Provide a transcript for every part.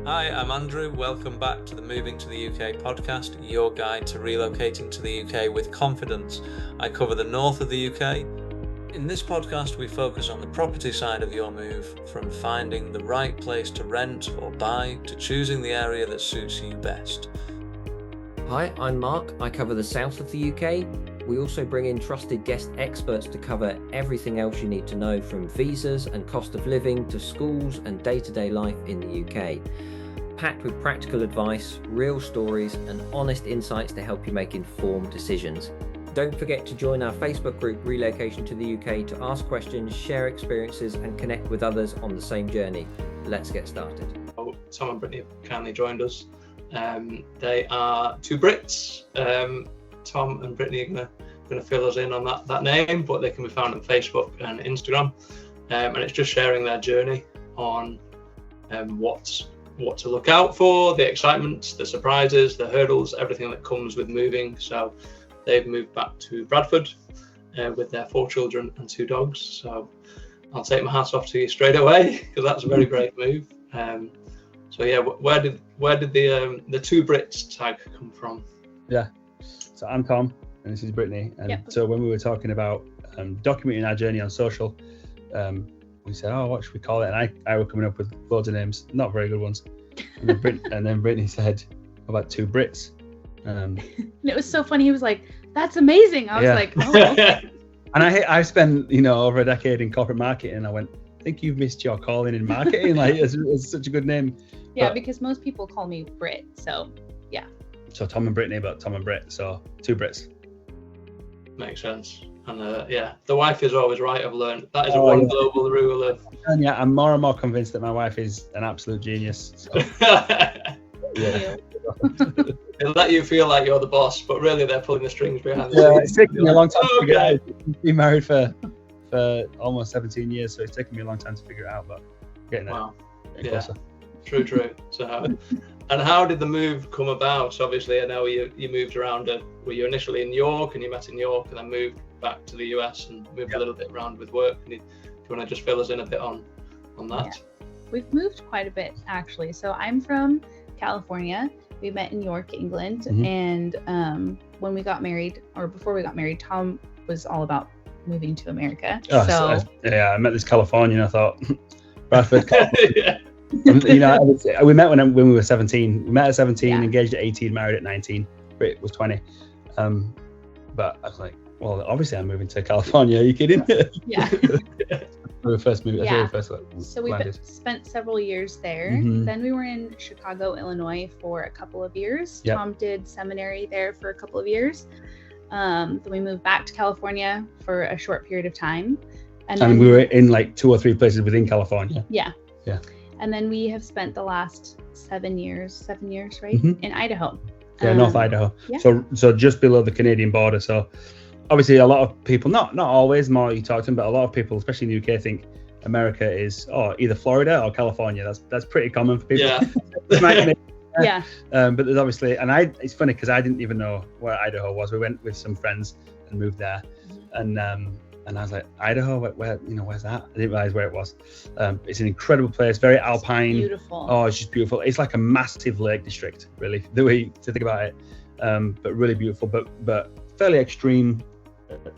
Hi, I'm Andrew. Welcome back to the Moving to the UK podcast, your guide to relocating to the UK with confidence. I cover the north of the UK. In this podcast, we focus on the property side of your move, from finding the right place to rent or buy to choosing the area that suits you best. Hi, I'm Mark. I cover the south of the UK. We also bring in trusted guest experts to cover everything else you need to know, from visas and cost of living to schools and day-to-day life in the UK. Packed with practical advice, real stories and honest insights to help you make informed decisions. Don't forget to join our Facebook group Relocation to the UK to ask questions, share experiences and connect with others on the same journey. Let's get started. Tom and Britney have kindly joined us. They are two Brits. Tom and Britney are going to fill us in on that name, but they can be found on Facebook and Instagram. And it's just sharing their journey on what to look out for, the excitement, the surprises, the hurdles, everything that comes with moving. So they've moved back to Bradford with their 4 children and 2 dogs. So I'll take my hat off to you straight away, because that's a very brave move. So yeah, where did the two Brits tag come from? Yeah, so I'm Tom and this is Britney. And So when we were talking about documenting our journey on social, we said, oh, what should we call it? And I were coming up with loads of names, not very good ones. And then Britney said, how about two Brits? And it was so funny. He was like, that's amazing. I was like, oh, okay. And I spent, over a decade in corporate marketing, and I went, I think you've missed your calling in marketing. Like, it's such a good name. Yeah, because most people call me Brit. So, yeah. So Tom and Britney, but Tom and Brit. So two Brits. Makes sense. And the wife is always right, I've learned. That is global rule of... And yeah, I'm more and more convinced that my wife is an absolute genius. So. Yeah. They'll let you feel like you're the boss, but really they're pulling the strings behind the scenes. It's taken me a long time to figure it out. I've been married for almost 17 years, so it's taken me a long time to figure it out, but getting there. Wow. Closer. True. So, and how did the move come about? So obviously, I know you moved around. Were you initially in New York, and you met in New York, and then moved back to the US and moved a little bit around with work? Do you want to just fill us in a bit on that? Yeah. We've moved quite a bit, actually. So I'm from California. We met in York, England, and when we got married, or before we got married, Tom was all about moving to America. I met this Californian. I thought, Bradford. Yeah. We met when we were 17. We met at 17, engaged at 18, married at 19. Brit was 20. But I was like, well, obviously I'm moving to California. Are you kidding? Yeah. When we first moved. Yeah. So we spent several years there. Then we were in Chicago, Illinois for a couple of years. Yep. Tom did seminary there for a couple of years. Then we moved back to California for a short period of time. And then we were in like 2 or 3 places within California. Yeah. And then we have spent the last 7 years, right? In Idaho. Yeah, North Idaho. Yeah. So just below the Canadian border. So obviously a lot of people, not always, more you talk to them, but a lot of people, especially in the UK, think America is either Florida or California. That's pretty common for people. Yeah. Yeah. But there's obviously, and it's funny because I didn't even know where Idaho was. We went with some friends and moved there, and I was like, Idaho, where's that? I didn't realize where it was. It's an incredible place, very alpine. It's beautiful. Oh, it's just beautiful. It's like a massive lake district, really, the way to think about it. But really beautiful, but fairly extreme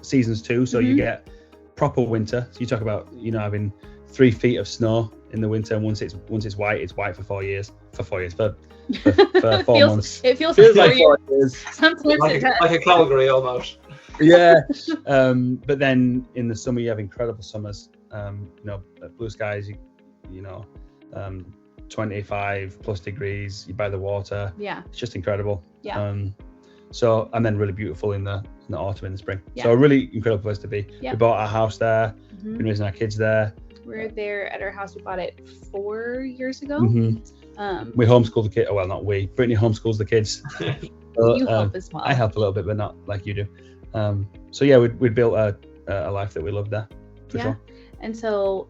seasons too. So you get proper winter. So you talk about, having 3 feet of snow in the winter, and once it's white, it's white for 4 years. For 4 months. It feels like 4 years. Sometimes like a Calgary almost. Yeah. But then in the summer you have incredible summers. Blue skies, 25 plus degrees, you're by the water. Yeah. It's just incredible. Yeah. And then really beautiful in the autumn and the spring. Yeah. So a really incredible place to be. Yeah. We bought our house there. Been raising our kids there. We're there at our house. We bought it 4 years ago. We homeschool the kids. Well, not we. Britney homeschools the kids. You help as well. I help a little bit, but not like you do. So yeah, we built a life that we love there, for sure. And so,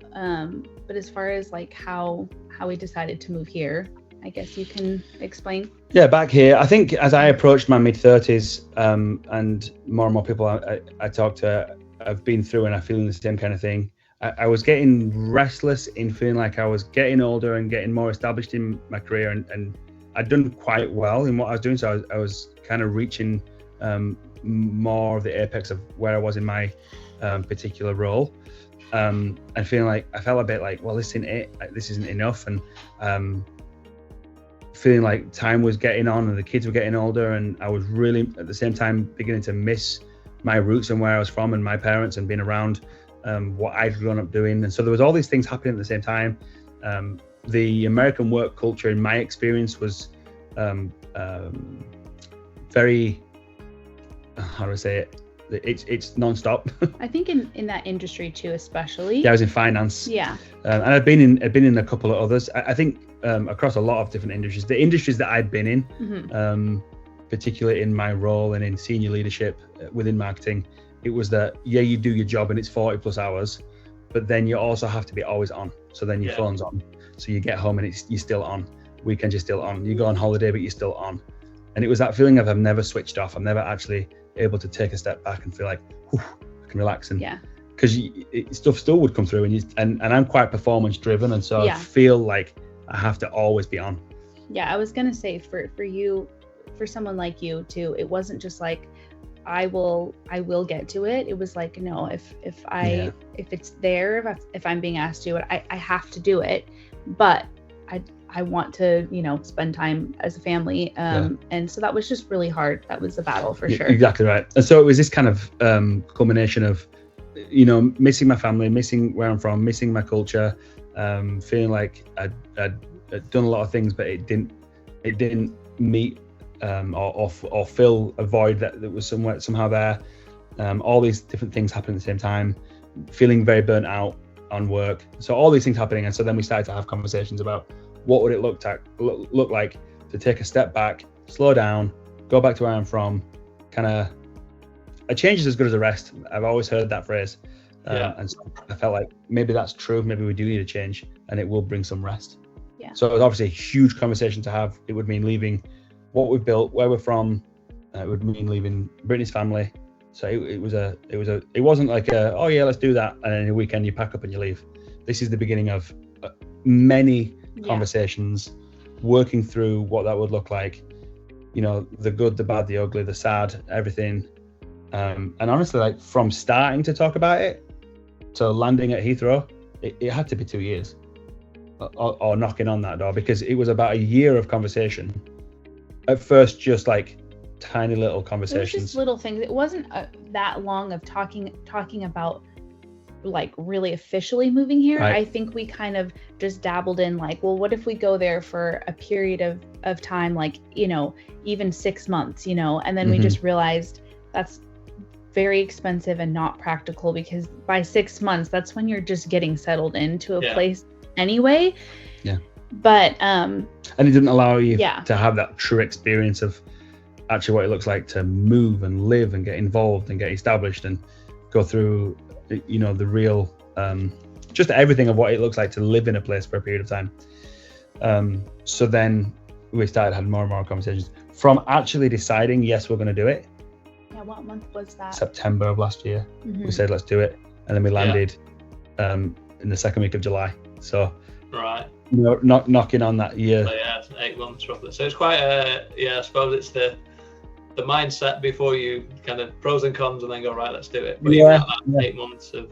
but as far as like how we decided to move here, I guess you can explain. Yeah, back here, I think as I approached my mid-30s, and more people I talk to have been through and are feeling the same kind of thing, I was getting restless in feeling like I was getting older and getting more established in my career, and I'd done quite well in what I was doing. So I was kind of reaching more of the apex of where I was in my particular role, and feeling like I felt a bit like, well, this isn't it. This isn't enough, and feeling like time was getting on and the kids were getting older, and I was really at the same time beginning to miss my roots and where I was from and my parents and being around what I'd grown up doing. And so there was all these things happening at the same time. The American work culture, in my experience, was very, how do I say it? It's non-stop. I think in that industry too, especially. Yeah, I was in finance. Yeah. And I've been in a couple of others. I think across a lot of different industries. The industries that I've been in, particularly in my role and in senior leadership within marketing, it was that, yeah, you do your job and it's 40 plus hours, but then you also have to be always on. So then your phone's on. So you get home and you're still on. Weekends you're still on. You go on holiday, but you're still on. And it was that feeling of I've never switched off. I'm never actually able to take a step back and feel like, whew, I can relax. And because stuff still would come through, and I'm quite performance driven, and so I feel like I have to always be on. Yeah, I was gonna say for you, for someone like you too, it wasn't just like I will get to it. It was like, no, if it's there, if I'm being asked to do it, I have to do it. But I want to, spend time as a family. And so that was just really hard. That was a battle for sure. Exactly right. And so it was this kind of culmination of, missing my family, missing where I'm from, missing my culture, feeling like I'd done a lot of things, but it didn't meet or fill a void that was somehow there. All these different things happening at the same time, feeling very burnt out on work. So all these things happening, and so then we started to have conversations about what would it look like to take a step back, slow down, go back to where I'm from. Kind of a change is as good as a rest. I've always heard that phrase, and so I felt like maybe that's true. Maybe we do need a change, and it will bring some rest. Yeah. So it was obviously a huge conversation to have. It would mean leaving what we've built, where we're from. It would mean leaving Britney's family. So it wasn't like oh yeah, let's do that, and then a weekend you pack up and you leave. This is the beginning of many conversations, working through what that would look like. The good, the bad, the ugly, the sad, everything. And honestly, like from starting to talk about it to landing at Heathrow, it had to be 2 years or knocking on that door, because it was about a year of conversation. At first, just like tiny little conversations. It was just little things. It wasn't that long of talking about like really officially moving here. Right. I think we kind of just dabbled in like, well, what if we go there for a period of time, like, even 6 months, and then we just realized that's very expensive and not practical, because by 6 months, that's when you're just getting settled into a place anyway. Yeah. But and it didn't allow you to have that true experience of actually what it looks like to move and live and get involved and get established and go through, the real, just everything of what it looks like to live in a place for a period of time. So then we started having more and more conversations from actually deciding, yes, we're going to do it. Yeah, what month was that? September of last year. We said, let's do it. And then we landed in the second week of July. So right. Not knocking on that year. So it's 8 months roughly. So it's quite I suppose it's the mindset before you kind of pros and cons and then go, right, let's do it. But you've got that 8 months of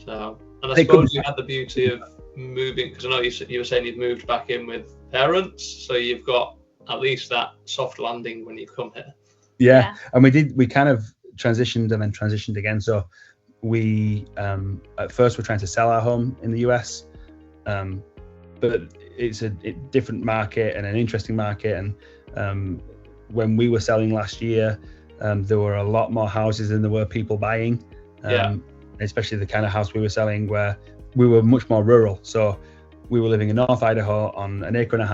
So, and I suppose you had the beauty of moving, because I know you were saying you've moved back in with parents, so you've got at least that soft landing when you've come here. Yeah. And we kind of transitioned and then transitioned again. So we at first we're trying to sell our home in the US, but it's a different market and an interesting market. And when we were selling last year, there were a lot more houses than there were people buying, especially the kind of house we were selling, where we were much more rural. So we were living in North Idaho on 1.5 acres,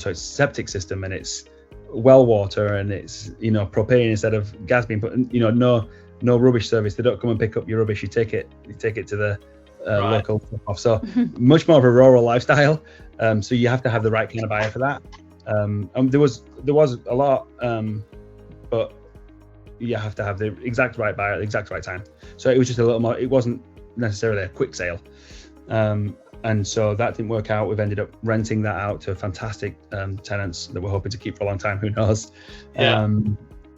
so it's septic system and it's well water and it's propane instead of gas being put, no rubbish service. They don't come and pick up your rubbish. You take it to the local off. So much more of a rural lifestyle. So you have to have the right kind of buyer for that. There was a lot, but you have to have the exact right buyer at the exact right time. So it was just a little more. It wasn't necessarily a quick sale, and so that didn't work out. We've ended up renting that out to fantastic tenants that we're hoping to keep for a long time. Who knows? Yeah.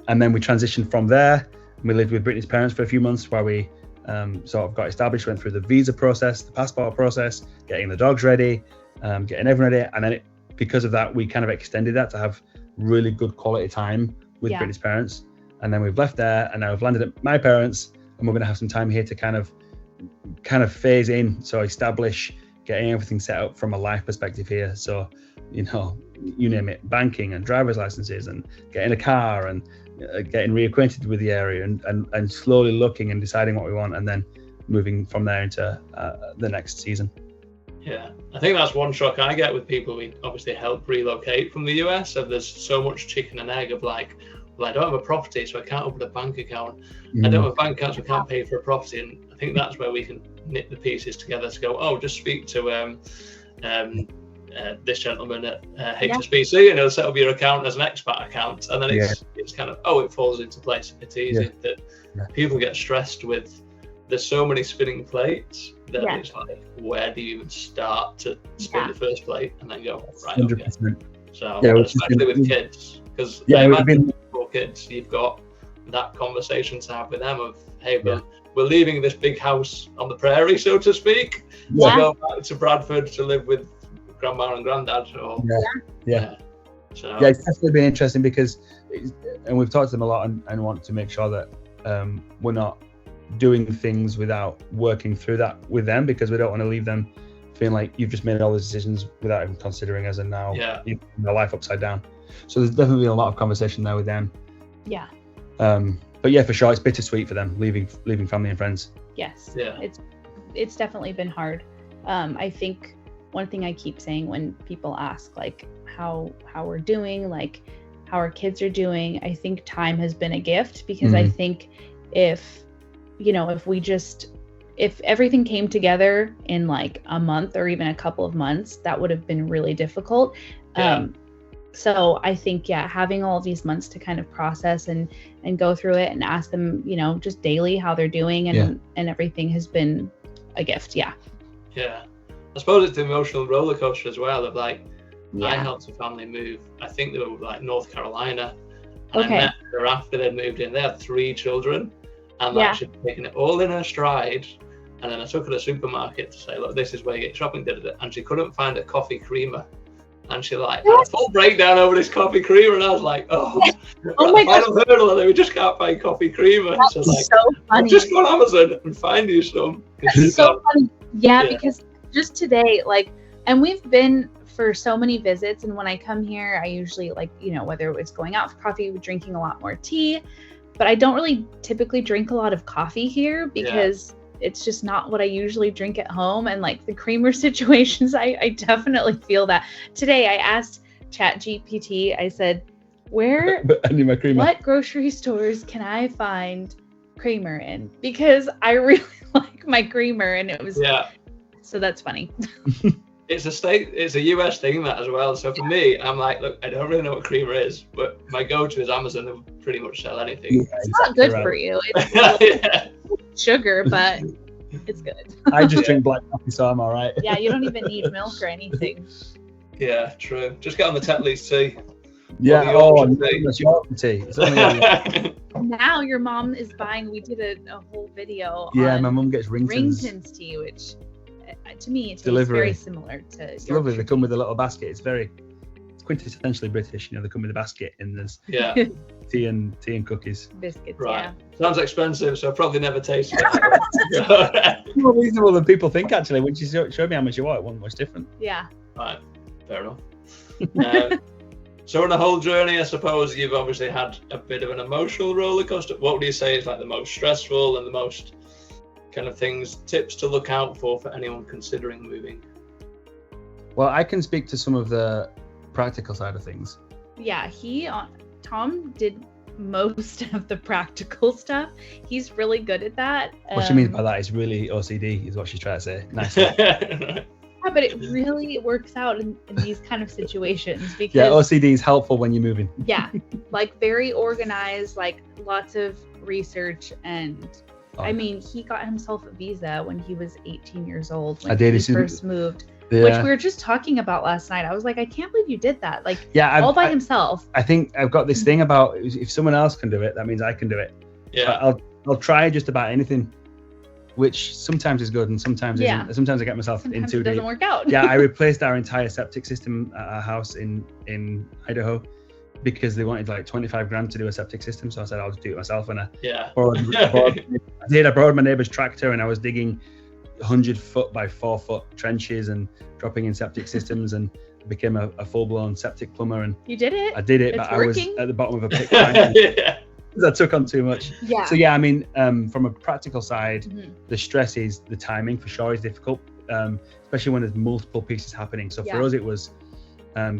And then we transitioned from there. We lived with Britney's parents for a few months while we sort of got established, went through the visa process, the passport process, getting the dogs ready, getting everyone ready. And then because of that, we kind of extended that to have really good quality time with Britney's parents. And then we've left there, and now we've landed at my parents, and we're going to have some time here to kind of phase in. So establish, getting everything set up from a life perspective here. So, you know, you name it, banking and driver's licenses and getting a car and getting reacquainted with the area and slowly looking and deciding what we want, and then moving from there into the next season. Yeah, I think that's one shock I get with people we obviously help relocate from the US. And there's so much chicken and egg of like, well, I don't have a property, so I can't open a bank account. I don't have a bank account, so I can't pay for a property. And I think that's where we can knit the pieces together to go, oh, just speak to this gentleman at HSBC, and he'll set up your account as an expat account. And then it's kind of, it falls into place. It's easy that people get stressed with. There's so many spinning plates that it's like, where do you even start to spin the first plate and then go, right, 100%. Okay. So, especially with kids, because for kids, you've got that conversation to have with them of, hey, we're leaving this big house on the prairie, so to speak, to go back to Bradford to live with grandma and granddad. So, So, it's definitely been interesting because, and we've talked to them a lot and want to make sure that we're not doing things without working through that with them, because we don't want to leave them feeling like you've just made all the decisions without even considering us, and now their life upside down. So there's definitely a lot of conversation there with them. Yeah. But yeah, for sure, it's bittersweet for them leaving family and friends. Yes. Yeah. It's definitely been hard. I think one thing I keep saying when people ask like how we're doing, like how our kids are doing, I think time has been a gift, because I think if everything came together in like a month or even a couple of months, that would have been really difficult. So I think, having all of these months to kind of process and go through it and ask them, just daily how they're doing and everything has been a gift. Yeah. Yeah. I suppose it's the emotional roller coaster as well of like, I helped a family move. I think they were like North Carolina. And I met her after they'd moved in. They had 3 children. And like she'd taken it all in her stride. And then I took her to the supermarket to say, look, this is where you get shopping, and she couldn't find a coffee creamer. And she had a full breakdown over this coffee creamer, and I was like, oh my God. Final hurdle, and we just can't find coffee creamer. That's so funny. Just go on Amazon and find you some. That's so funny. Yeah, because just today, and we've been for so many visits, and when I come here, I usually whether it's going out for coffee, drinking a lot more tea, but I don't really typically drink a lot of coffee here because it's just not what I usually drink at home. And like the creamer situations, I definitely feel that. Today I asked ChatGPT, I said, I need my creamer. What grocery stores can I find creamer in? Because I really like my creamer, and it was, so that's funny. It's a US thing that as well. So for me, I'm like, look, I don't really know what creamer is, but my go-to is Amazon. They pretty much sell anything. It's not good for you. It's sugar, but it's good. I just drink black coffee, so I'm all right. Yeah, you don't even need milk or anything. Yeah, true. Just get on the Tetley's tea. Yeah, that's your tea. Now your mom is buying, we did a whole video on my mum gets Rington's tea, which to me it's very similar to it's lovely. They come with a little basket. It's quintessentially British. They come with a basket, and there's tea and cookies, biscuits. Right. Sounds expensive, so I probably never tasted it. More reasonable than people think, actually. When she showed me how much you want, it wasn't much different. Yeah. Right. Fair enough. So on the whole journey, I suppose you've obviously had a bit of an emotional roller coaster. What would you say is like the most stressful and the most kind of tips to look out for anyone considering moving? Well, I can speak to some of the practical side of things. Yeah, Tom did most of the practical stuff. He's really good at that. What she means by that is really OCD, is what she's trying to say. Nice. Yeah, but it really works out in these kind of situations because Yeah, OCD is helpful when you're moving. yeah, like very organized, like lots of research. And I mean, he got himself a visa when he was 18 years old when he first moved, which we were just talking about last night. I was like, I can't believe you did that. Like, all by himself. I think I've got this thing about if someone else can do it, that means I can do it. Yeah. I'll try just about anything, which sometimes is good and sometimes isn't. Sometimes I get myself Sometimes into it doesn't work out. Yeah, I replaced our entire septic system at our house in Idaho because they wanted like 25 grand to do a septic system. So I said, I'll just do it myself. And I borrowed my neighbor's tractor and I was digging 100-foot by 4-foot trenches and dropping in septic systems and became a full-blown septic plumber. And you did it. I did it, it's but working. I was at the bottom of a pit. I took on too much. Yeah. So yeah, I mean, from a practical side, the stress is the timing for sure is difficult, especially when there's multiple pieces happening. So for us, it was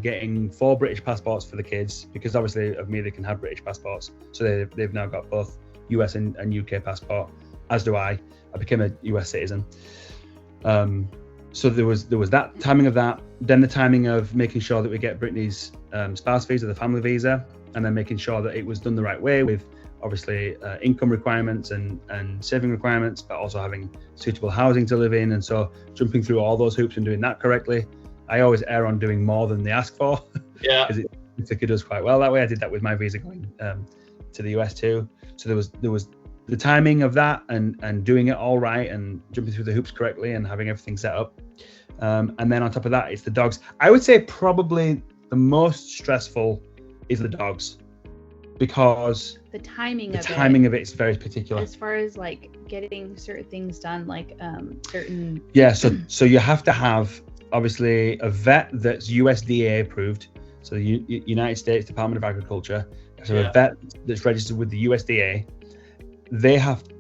getting 4 British passports for the kids because obviously of me, they can have British passports. So they've now got both US and UK passport, as do I. I became a US citizen. So there was that timing of that. Then the timing of making sure that we get Britney's spouse visa, the family visa, and then making sure that it was done the right way with obviously income requirements and saving requirements, but also having suitable housing to live in. And so jumping through all those hoops and doing that correctly. I always err on doing more than they ask for. Yeah. Because it does quite well that way. I did that with my visa going to the US too. So there was the timing of that and doing it all right and jumping through the hoops correctly and having everything set up. And then on top of that, it's the dogs. I would say probably the most stressful is the dogs because the timing of it is very particular. As far as like getting certain things done, like certain. Yeah, so you have to have obviously a vet that's USDA approved. So the United States Department of Agriculture. So a vet that's registered with the USDA.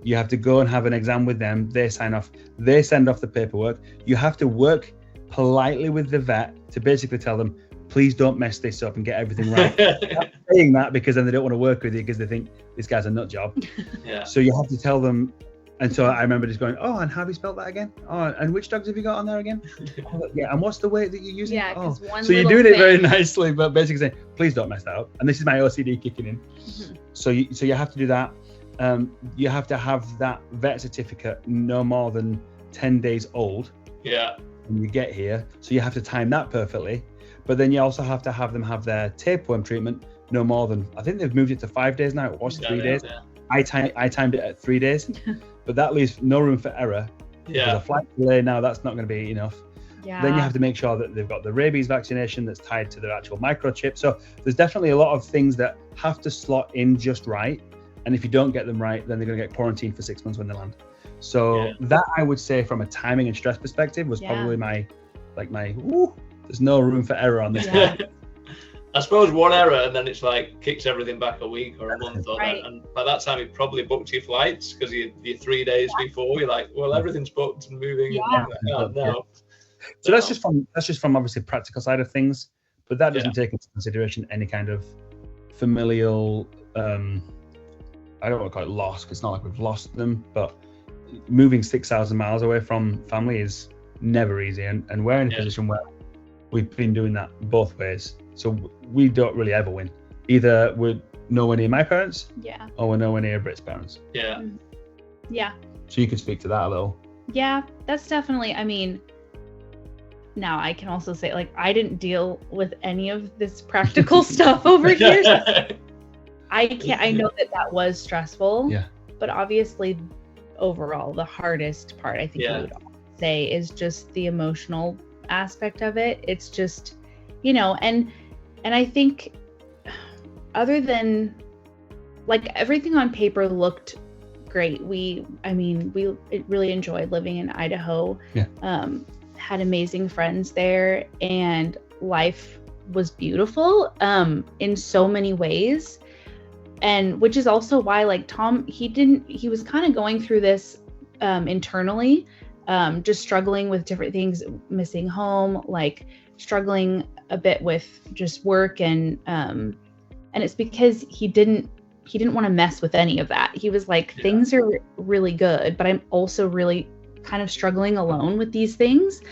You have to go and have an exam with them. They sign off. They send off the paperwork. You have to work politely with the vet to basically tell them, please don't mess this up and get everything right. I'm saying that because then they don't want to work with you because they think this guy's a nut job. Yeah. So you have to tell them. And so I remember just going, oh, and how have you spelled that again? Oh, and which dogs have you got on there again? Oh, yeah, and what's the weight that you're using? Yeah, because one so you're doing it very nicely, but basically saying, please don't mess that up. And this is my OCD kicking in. Mm-hmm. So you have to do that. You have to have that vet certificate no more than 10 days old. Yeah. When you get here. So you have to time that perfectly. But then you also have to have them have their tapeworm treatment no more than, I think they've moved it to 5 days now. It was 3 days. Yeah. I timed it at 3 days, but that leaves no room for error. Yeah. With a flight delay now, that's not going to be enough. Yeah. Then you have to make sure that they've got the rabies vaccination that's tied to their actual microchip. So there's definitely a lot of things that have to slot in just right. And if you don't get them right, then they're going to get quarantined for 6 months when they land. So that I would say from a timing and stress perspective was probably my there's no room for error on this. Yeah. I suppose one error and then it's like kicks everything back a week or a month or that. And by that time you've probably booked your flights because you're 3 days before. You're like, well, everything's booked and moving. Yeah. No. So that's just from obviously practical side of things, but that doesn't take into consideration any kind of familial I don't want to call it loss, because it's not like we've lost them, but moving 6,000 miles away from family is never easy. And we're in a position where we've been doing that both ways. So we don't really ever win. Either we're nowhere near my parents, or we're nowhere near Brit's parents. Yeah. Yeah. So you could speak to that a little. Yeah, that's definitely, I mean, now I can also say, like, I didn't deal with any of this practical stuff over here. I know that was stressful. Yeah. But obviously, overall, the hardest part, I think I would say, is just the emotional aspect of it. It's just, and I think other than, like, everything on paper looked great. We really enjoyed living in Idaho. Yeah. Had amazing friends there, and life was beautiful in so many ways. And which is also why, like, Tom, he was kind of going through this internally, just struggling with different things, missing home, like struggling a bit with just work, and it's because he didn't want to mess with any of that. He was like, things are really good, but I'm also really kind of struggling alone with these things.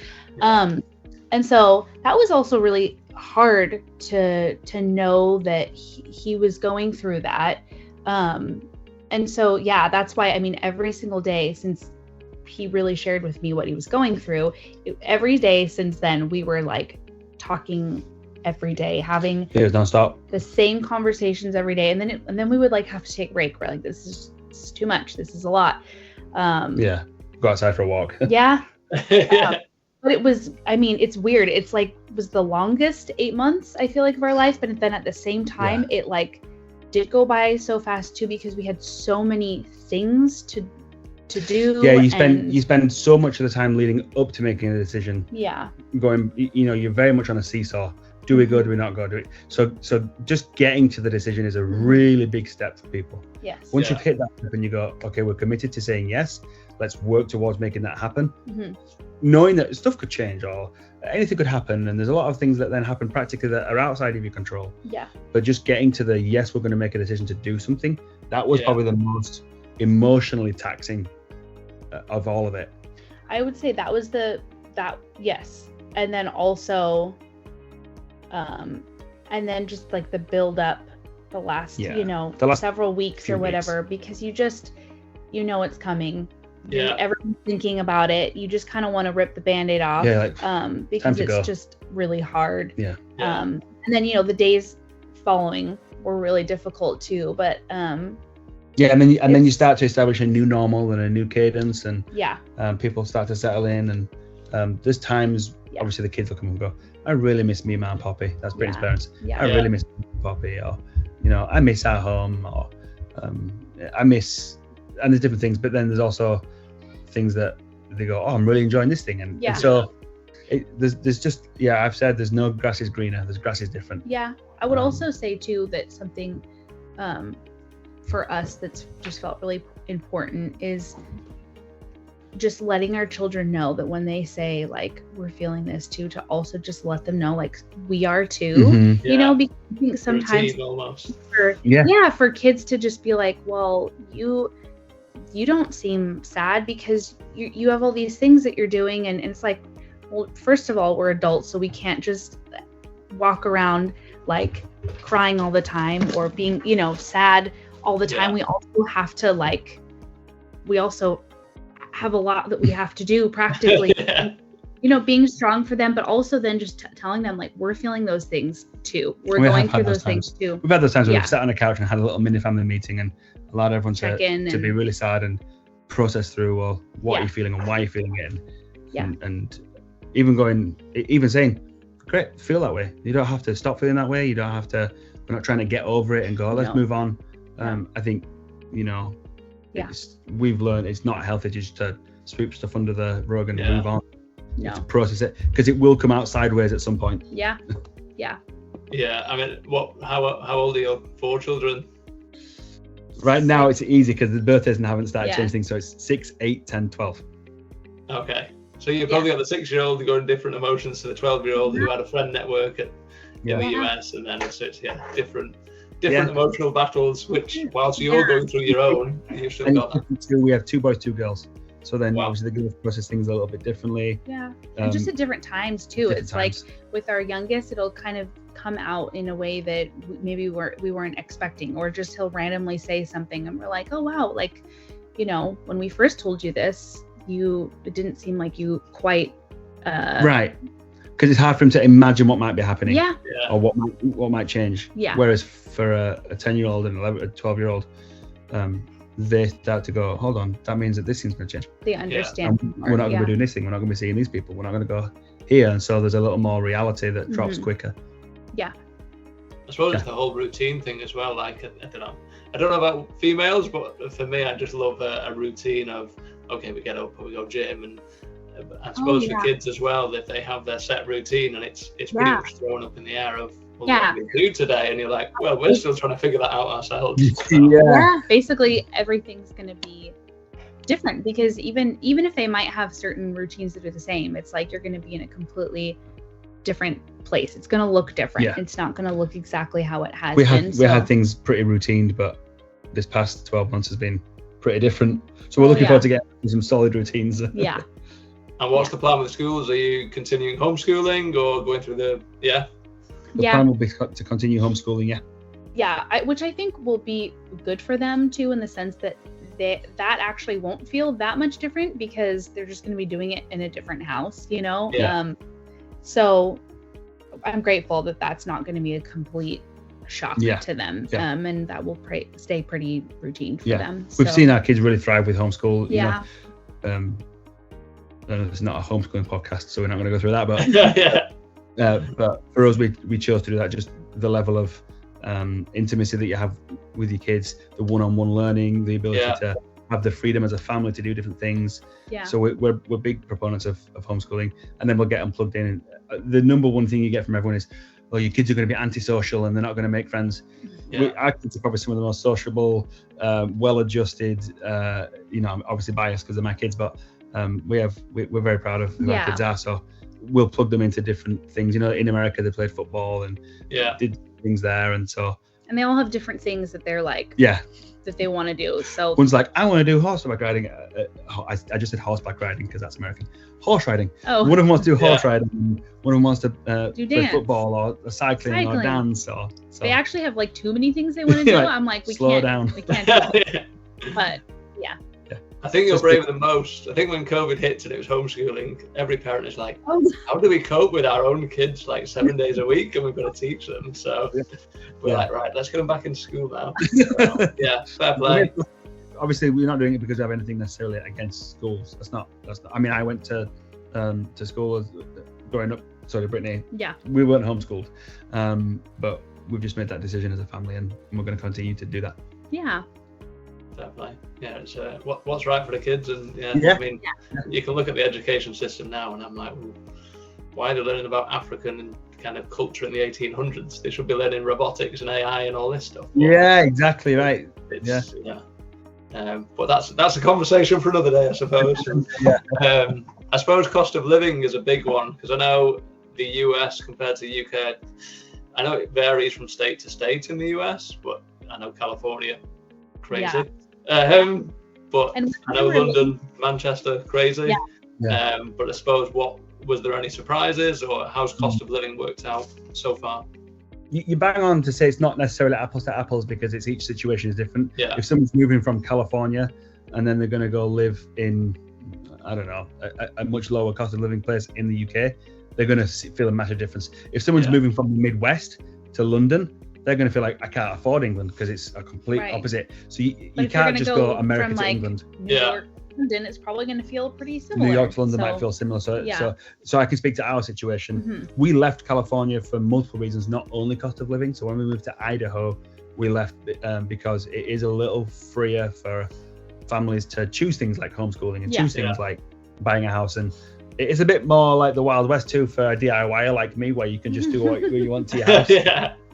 And so that was also really hard to know that he was going through that. And so, yeah, that's why, I mean, every single day since he really shared with me what he was going through, every day since then, we were like talking every day, having nonstop the same conversations every day. And then we would like have to take a break. We're like, this is too much. This is a lot. Go outside for a walk. Yeah. But it was, I mean, it's weird. It's like, it was the longest 8 months, I feel like, of our life. But then at the same time, it like did go by so fast too, because we had so many things to do. Yeah, you spend so much of the time leading up to making a decision. Yeah. Going, you're very much on a seesaw. Do we go? Do we not go? Do it? So just getting to the decision is a really big step for people. Yes. Once you've hit that step and you go, okay, we're committed to saying yes. Let's work towards making that happen. Mm-hmm. Knowing that stuff could change or anything could happen, and there's a lot of things that then happen practically that are outside of your control. Yeah. But just getting to the yes, we're going to make a decision to do something. That was probably the most emotionally taxing of all of it. I would say that was yes, and then also, and then just like the build up, the last several weeks or whatever, because you just it's coming. Everyone's thinking about it. You just kind of want to rip the Band-Aid off, because it's just really hard. And then the days following were really difficult too. But and then you start to establish a new normal and a new cadence, and people start to settle in, and there's times obviously the kids will come and go, I really miss me, Ma and Poppy. That's Brittany's parents. I really miss me and Poppy, or I miss our home, or I miss, and there's different things. But then there's also things that they go, oh, I'm really enjoying this thing, and so there's just I've said there's no grass is greener. There's grass is different. I would also say too that something for us that's just felt really important is just letting our children know that when they say like we're feeling this too, to also just let them know like we are too. Mm-hmm. Because I think sometimes for kids to just be like, well, you don't seem sad because you have all these things that you're doing, and it's like, well, first of all, we're adults, so we can't just walk around like crying all the time or being sad all the time. We also have to we also have a lot that we have to do practically. Being strong for them, but also then just telling them like we're feeling those things too. We're going through those things too. We've had those times where we've sat on a couch and had a little mini family meeting and allowed everyone to be really sad and process through, well, what are you feeling and why are you feeling it, and even saying, great, feel that way. You don't have to stop feeling that way. You don't have to. We're not trying to get over it and go, let's move on. I think we've learned it's not healthy just to sweep stuff under the rug and move on. To process it, because it will come out sideways at some point. I mean, how old are your 4 children? Right now it's easy because the birthdays haven't started changing things, so it's 6, 8, 10, 12. Okay, so you've probably got the 6-year-old going different emotions to the 12-year-old who had a friend network in the US, and then it's different emotional battles, which whilst you're going through your own, you've still got that. We have 2 boys, 2 girls. So then obviously the girls process things a little bit differently. And just at different times too. It's like with our youngest, it'll kind of come out in a way that maybe we weren't expecting, or just he'll randomly say something and we're like, oh wow, like, when we first told you this, it didn't seem like you quite right, because it's hard for him to imagine what might be happening, or what might change. Whereas for a 10-year-old and a 12-year-old, they start to go, hold on, that means that this thing's going to change. They understand. We're not going to be doing this thing. We're not going to be seeing these people. We're not going to go here. And so there's a little more reality that drops quicker. I suppose it's the whole routine thing as well. Like, I don't know about females, but for me, I just love a routine of, okay, we get up and we go gym, and I suppose for kids as well, if they have their set routine and it's pretty much thrown up in the air of, what do we do today? And you're like, well, we're still trying to figure that out ourselves. Basically everything's going to be different, because even if they might have certain routines that are the same, it's like you're going to be in a completely different place. It's going to look different. It's not going to look exactly how it has been. We had things pretty routine, but this past 12 months has been pretty different. So we're looking forward to getting some solid routines. And what's the plan with schools? Are you continuing homeschooling or going through the The plan will be to continue homeschooling. Which I think will be good for them too, in the sense that that actually won't feel that much different because they're just going to be doing it in a different house, you know. So I'm grateful that that's not going to be a complete shock to them, and that will stay pretty routine for them. We've seen our kids really thrive with homeschool. It's not a homeschooling podcast, so we're not going to go through that, but for us, we chose to do that. Just the level of intimacy that you have with your kids, the one-on-one learning, the ability to have the freedom as a family to do different things. So we're big proponents of homeschooling, and then we'll get them plugged in. The number one thing you get from everyone is, well, your kids are going to be antisocial and they're not going to make friends. Our kids are probably some of the most sociable, well-adjusted. I'm obviously biased because they're my kids, but we're very proud of who our kids are. So we'll plug them into different things. In America they played football and did things there, and they all have different things that they're like that they want to do. So one's like, I want to do horseback riding. I just said horseback riding because that's American. Horse riding. One of them wants to do horse riding. One of them wants to play football or cycling or dance. So they actually have like too many things they want to do. I'm like, we slow can't down. We can't do it. But I think you're braver than most. I think when COVID hits and it was homeschooling, every parent is like, how do we cope with our own kids like 7 days a week and we've got to teach them? So we're like, right, let's get them back in school now. So, fair play. Obviously, we're not doing it because we have anything necessarily against schools. That's not. I mean, I went to school growing up. Sorry, Brittany. Yeah. We weren't homeschooled, but we've just made that decision as a family, and we're going to continue to do that. Yeah. Definitely. It's what's right for the kids, and I mean, you can look at the education system now, and I'm like, well, why are they learning about African and kind of culture in the 1800s? They should be learning robotics and AI and all this stuff. Yeah, exactly right. But that's a conversation for another day, I suppose. I suppose cost of living is a big one, because I know the US compared to the UK, I know it varies from state to state in the US, but I know California, crazy. But I know London, Manchester, crazy. But I suppose, was there any surprises, or how's cost of living worked out so far? You bang on to say it's not necessarily apples to apples, because each situation is different. If someone's moving from California and then they're going to go live in, I don't know, a much lower cost of living place in the UK, they're going to feel a massive difference. If someone's moving from the Midwest to London, they're going to feel like, I can't afford England, because it's a complete opposite. So you can't just go America to England. New York, London, it's probably going to feel pretty similar. New York to London might feel similar. So I can speak to our situation. We left California for multiple reasons, not only cost of living. So when we moved to Idaho, we left because it is a little freer for families to choose things like homeschooling and choose things like buying a house. And it's a bit more like the Wild West too for a DIYer like me, where you can just do what you want to your house.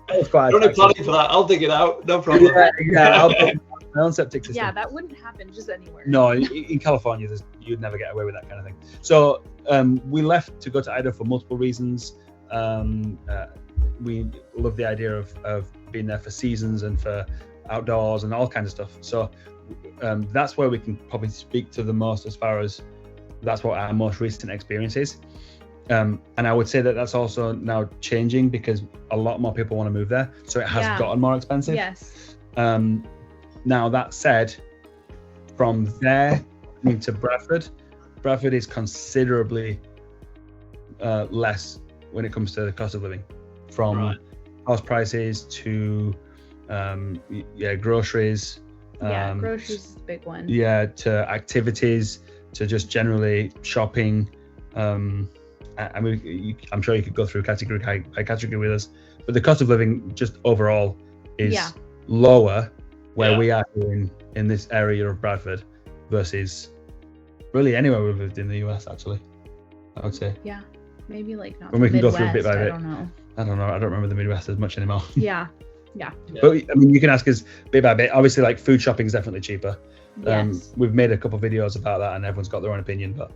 I don't have planning for that. I'll dig it out. No problem. I'll put my own septic system. Yeah, that wouldn't happen just anywhere. No, in California, you'd never get away with that kind of thing. So we left to go to Idaho for multiple reasons. We love the idea of being there for seasons and for outdoors and all kinds of stuff. So that's where we can probably speak to the most, as far as that's what our most recent experience is. And I would say that that's also now changing, because a lot more people want to move there. So it has gotten more expensive. Yes. Now, that said, from there to Bradford is considerably less when it comes to the cost of living. From house prices to groceries. Groceries is a big one. To activities, to just generally shopping. I mean, I'm sure you could go through category by category with us, but the cost of living just overall is lower where we are in this area of Bradford versus really anywhere we've lived in the US, actually, I would say. Yeah, maybe like not. When we can Midwest, go through bit by bit. I don't know. I don't remember the Midwest as much anymore. Yeah. But I mean, you can ask us bit by bit. Obviously, like food shopping is definitely cheaper. Yes. We've made a couple of videos about that, and everyone's got their own opinion, but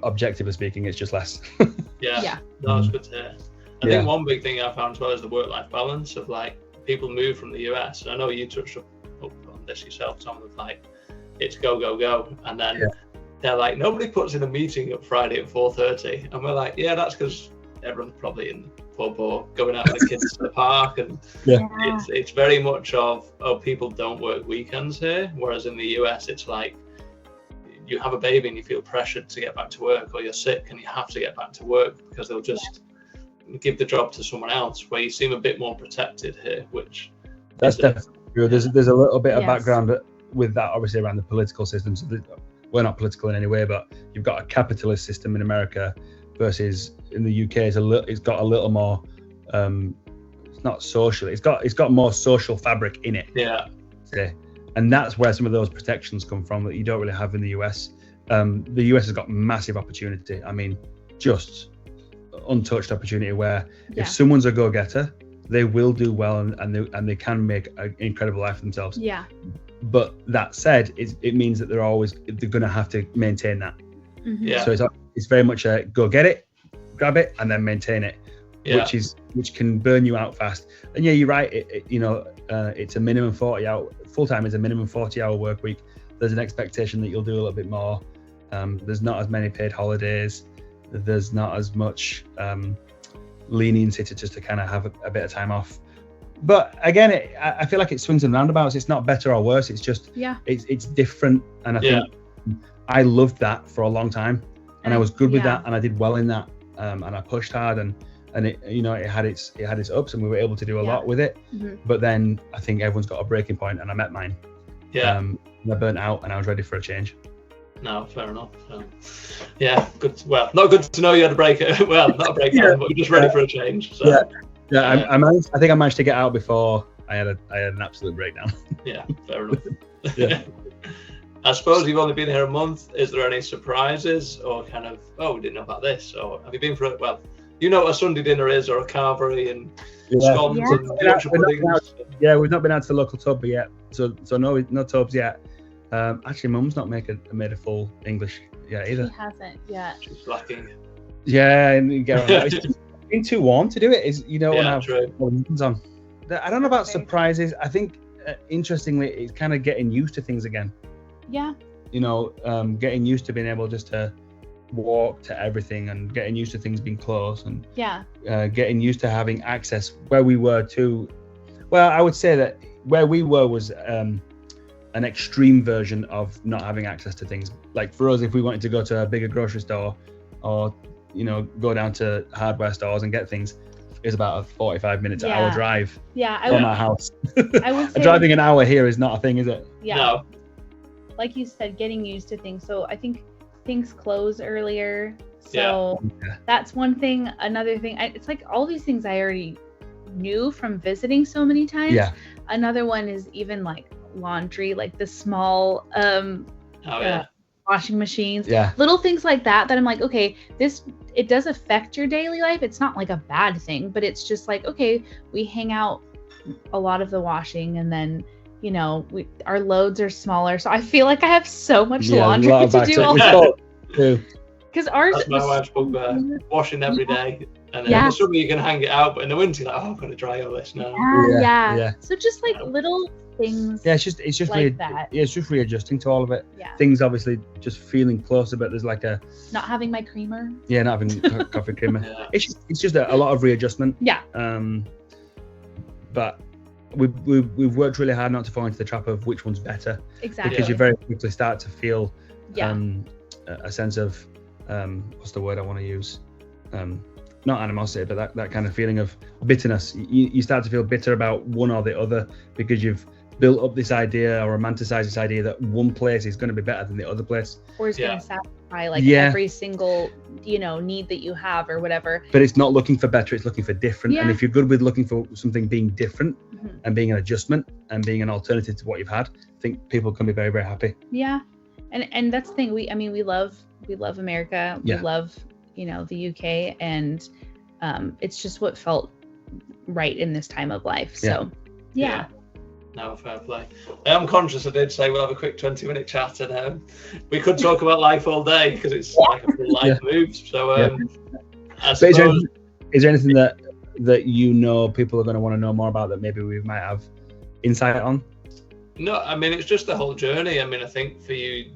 objectively speaking, it's just less. That's good to hear. I think one big thing I found as well is the work-life balance of, like, people move from the US. And I know you touched up on this yourself, Tom, of like, it's go, and then they're like, nobody puts in a meeting at Friday at 4:30, and we're like, yeah, that's because everyone's probably in the pub or going out with the kids to the park, and it's very much of, oh, people don't work weekends here, whereas in the US it's like you have a baby and you feel pressured to get back to work, or you're sick and you have to get back to work because they'll just give the job to someone else, where you seem a bit more protected here, which that's definitely true. There's a little bit of background with that, obviously, around the political system. So we're not political in any way, but you've got a capitalist system in America versus in the UK. It's got a little more. It's not social. It's got more social fabric in it. Yeah. And that's where some of those protections come from that you don't really have in the US. The US has got massive opportunity. I mean, just untouched opportunity where if someone's a go-getter, they will do well and they can make an incredible life for themselves. Yeah. But that said, it means that they're going to have to maintain that. Mm-hmm. Yeah. So it's very much a go get it, grab it, and then maintain it, which can burn you out fast. And yeah, you're right. It's a minimum 40 hour full time is a minimum 40-hour work week. There's an expectation that you'll do a little bit more. There's not as many paid holidays. There's not as much leniency to kind of have a bit of time off. But again, I feel like it swings and roundabouts. It's not better or worse. It's just it's different. And I think I loved that for a long time, and I was good with that, and I did well in that, and I pushed hard, and it had its ups, and we were able to do a lot with it. Mm-hmm. But then I think everyone's got a breaking point, and I met mine. And I burnt out, and I was ready for a change. No, fair enough. Good. Well, not good to know you had a break. Well, not a breakdown, but you're just ready for a change. So. I think I managed to get out before I had an absolute breakdown. Yeah, fair enough. I suppose you've only been here a month. Is there any surprises or kind of, we didn't know about this? Or have you been for it? Well, you know what a Sunday dinner is, or a carvery and scones and Yorkshire puddings. Yeah, we've not been out to the local tub yet. So no tubs yet. Actually, Mum's not made a full English yet either. She hasn't yet. She's lacking. Yeah, and get on that. It's been too warm to do it. When I have meetings on. I don't know about surprises. I think interestingly, it's kind of getting used to things again. Yeah. Getting used to being able just to walk to everything, and getting used to things being close, and getting used to having access where we were to. Well, I would say that where we were was an extreme version of not having access to things. Like for us, if we wanted to go to a bigger grocery store, or go down to hardware stores and get things, is about a 45-minute to hour drive from our house. I would say driving an hour here is not a thing, is it? Yeah. No. Like you said, getting used to things. So I think things close earlier. So that's one thing. Another thing, it's like all these things I already knew from visiting so many times. Yeah. Another one is even like laundry, like the small washing machines. Yeah. Little things like that I'm like, okay, it does affect your daily life. It's not like a bad thing, but it's just like, okay, we hang out a lot of the washing, and then our loads are smaller, so I feel like I have so much laundry to do all the time. Because ours, that's my wife's bugbear. Washing every day, and then in the summer you can hang it out, but in the winter you're like, I'm going to dry all this now. Yeah. So just like little things. Yeah, it's just like that. Yeah, it's just readjusting to all of it. Yeah. Things obviously just feeling closer, but there's like not having my creamer. Yeah, not having coffee creamer. Yeah. It's just a lot of readjustment. Yeah. But we've worked really hard not to fall into the trap of which one's better. Exactly. Because you very quickly start to feel a sense of what's the word I want to use? Not animosity, but that kind of feeling of bitterness. You start to feel bitter about one or the other because you've built up this idea or romanticized this idea that one place is going to be better than the other place. Or is going to satisfy every single, need that you have or whatever. But it's not looking for better, it's looking for different. Yeah. And if you're good with looking for something being different and being an adjustment and being an alternative to what you've had, I think people can be very, very happy. Yeah. And that's the thing. We love America. We love, the UK, and it's just what felt right in this time of life. So yeah. No, fair play. I am conscious I did say we'll have a quick 20-minute chat, and we could talk about life all day because it's like a full life move. So I suppose... Is there anything that people are going to want to know more about that maybe we might have insight on? No, I mean, it's just the whole journey. I mean, I think for you,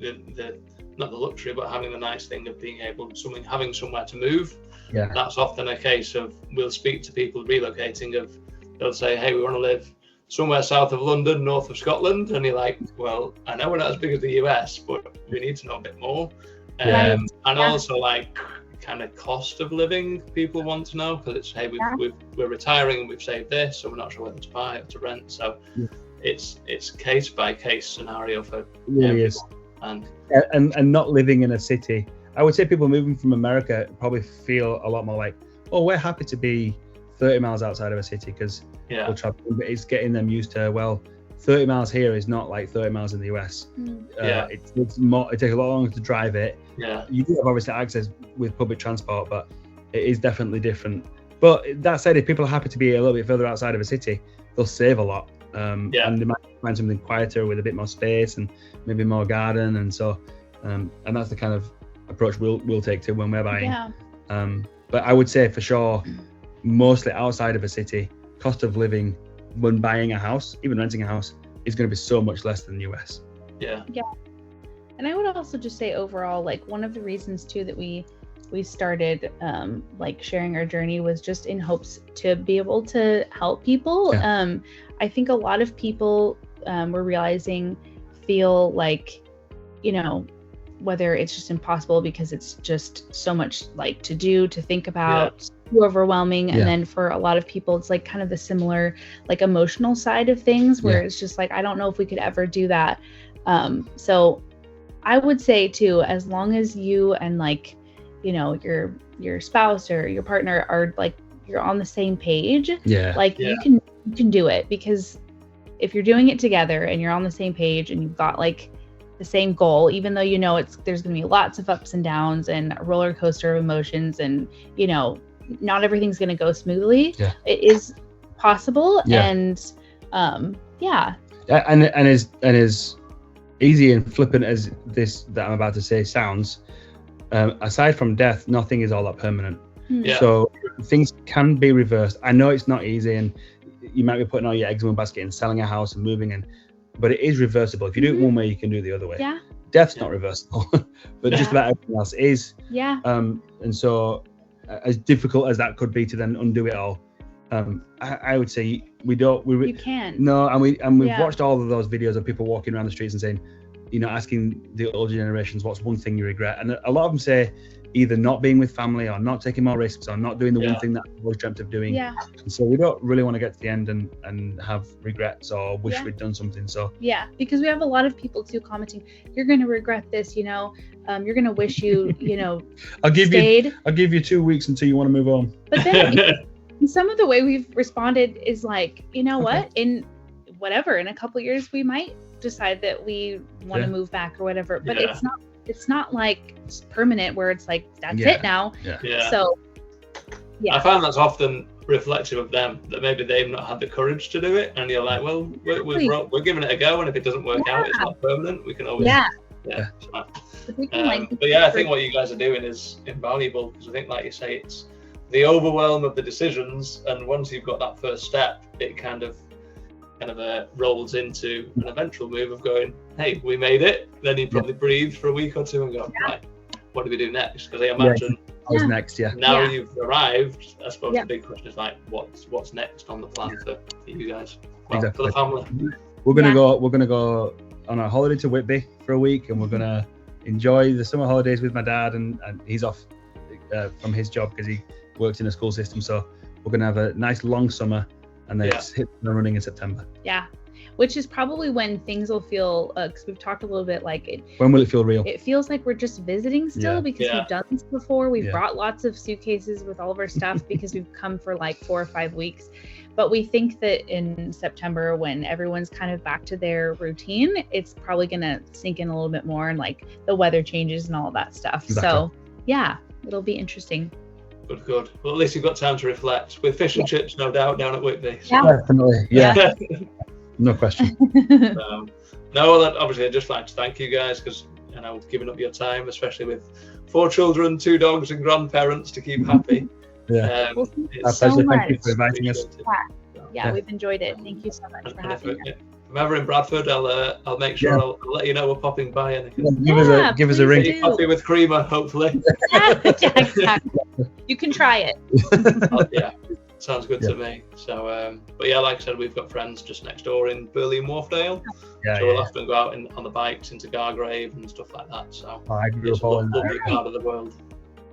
not the luxury, but having the nice thing of being able having somewhere to move. Yeah. That's often a case of, we'll speak to people relocating of, they'll say, hey, we want to live somewhere south of London, north of Scotland, and you're like, well, I know we're not as big as the US, but we need to know a bit more. And also like kind of cost of living, people want to know, because it's, hey, we're retiring and we've saved this, so we're not sure whether to buy or to rent. So it's case by case scenario for everyone. And not living in a city. I would say people moving from America probably feel a lot more like, oh, we're happy to be 30 miles outside of a city because we'll travel. But it's getting them used to, well, 30 miles here is not like 30 miles in the US. It's more, it takes a lot longer to drive it. You do have obviously access with public transport, but it is definitely different. But that said, if people are happy to be a little bit further outside of a city, they'll save a lot. And they might find something quieter with a bit more space and maybe more garden. And so, and that's the kind of approach we'll take to when we're buying. But I would say for sure, mostly outside of a city, cost of living when buying a house, even renting a house, is going to be so much less than the US. And I would also just say overall, like one of the reasons too that we started like sharing our journey was just in hopes to be able to help people. I think a lot of people we're realizing feel like, you know, whether it's just impossible because it's just so much like to do, to think about, too overwhelming. And then for a lot of people, it's like kind of the similar like emotional side of things where it's just like, I don't know if we could ever do that. So I would say too, as long as you and like, you know, your spouse or your partner are like, you're on the same page, like you can do it, because if you're doing it together and you're on the same page and you've got like the same goal, even though you know there's going to be lots of ups and downs and a roller coaster of emotions, and you know not everything's going to go smoothly, it is possible. And and as easy and flippant as this that I'm about to say sounds, aside from death, nothing is all that permanent. So things can be reversed. I know it's not easy, and you might be putting all your eggs in one basket and selling a house and moving, but it is reversible. If you do it one way, you can do it the other way. Death's not reversible, but just about everything else is. And so, as difficult as that could be to then undo it all, I would say you can. No, and we've watched all of those videos of people walking around the streets and saying, you know, asking the older generations, what's one thing you regret? And a lot of them say either not being with family or not taking more risks or not doing the one thing that I always dreamt of doing. And so we don't really want to get to the end and have regrets or wish we'd done something. So because we have a lot of people too commenting, you're going to regret this, you know, you're going to wish you know, I'll give you 2 weeks until you want to move on. But then some of the way we've responded is like, you know what, in a couple of years we might decide that we want to move back or whatever, but it's not like it's permanent where it's like that's it now. So I find that's often reflective of them, that maybe they've not had the courage to do it, and you're like, well, we're giving it a go, and if it doesn't work out, it's not permanent. We can always but I think what you guys are doing is invaluable, because I think, like you say, it's the overwhelm of the decisions, and once you've got that first step, it kind of rolls into an eventual move of going, hey, we made it. Then you probably breathe for a week or two and go, right, what do we do next? Because I imagine next, now you've arrived, I suppose the big question is like, what's next on the plan for you guys, for the family? We're gonna go on a holiday to Whitby for a week, and we're gonna enjoy the summer holidays with my dad, and he's off from his job because he works in a school system, so we're gonna have a nice long summer, and then it's hit the running in September. Which is probably when things will feel, because we've talked a little bit like it. When will it feel real? It feels like we're just visiting still, because we've done this before. We've brought lots of suitcases with all of our stuff because we've come for like 4 or 5 weeks. But we think that in September, when everyone's kind of back to their routine, it's probably going to sink in a little bit more, and like the weather changes and all of that stuff. Exactly. So it'll be interesting. Good. Well, at least you've got time to reflect with fish and chips, no doubt, down at Whitby. So. Definitely. No question. Obviously, I'd just like to thank you guys, because giving up your time, especially with 4 children, 2 dogs, and grandparents to keep happy. Our so pleasure. much. Thank you for inviting us. We've enjoyed it. Thank you so much for having us. I'm ever in Bradford, I'll make sure I'll let you know we're popping by, and I can Give us a ring. do. coffee with creamer, hopefully. Yeah, exactly. You can try it. Yeah, sounds good to me. So, but yeah, like I said, we've got friends just next door in Burley and Wharfdale. So we'll often go out on the bikes into Gargrave and stuff like that. So I grew it's up a all in lovely part of the world.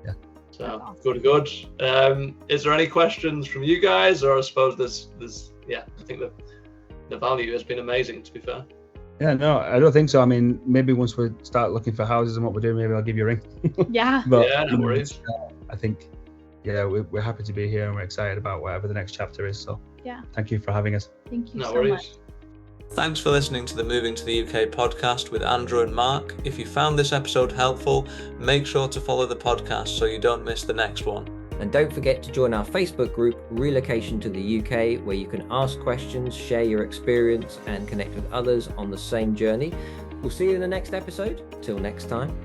Yeah. So good. Is there any questions from you guys, or I suppose there's I think the value has been amazing, to be fair. Yeah, no, I don't think so. I mean, maybe once we start looking for houses and what we're doing, maybe I'll give you a ring. Yeah. But, Yeah, no worries. I think, we're happy to be here and we're excited about whatever the next chapter is. So Yeah. thank you for having us. Thank you No so worries. much. Thanks for listening to the Moving to the UK podcast with Andrew and Mark. If you found this episode helpful, make sure to follow the podcast so you don't miss the next one. And don't forget to join our Facebook group, Relocation to the UK, where you can ask questions, share your experience, and connect with others on the same journey. We'll see you in the next episode. Till next time.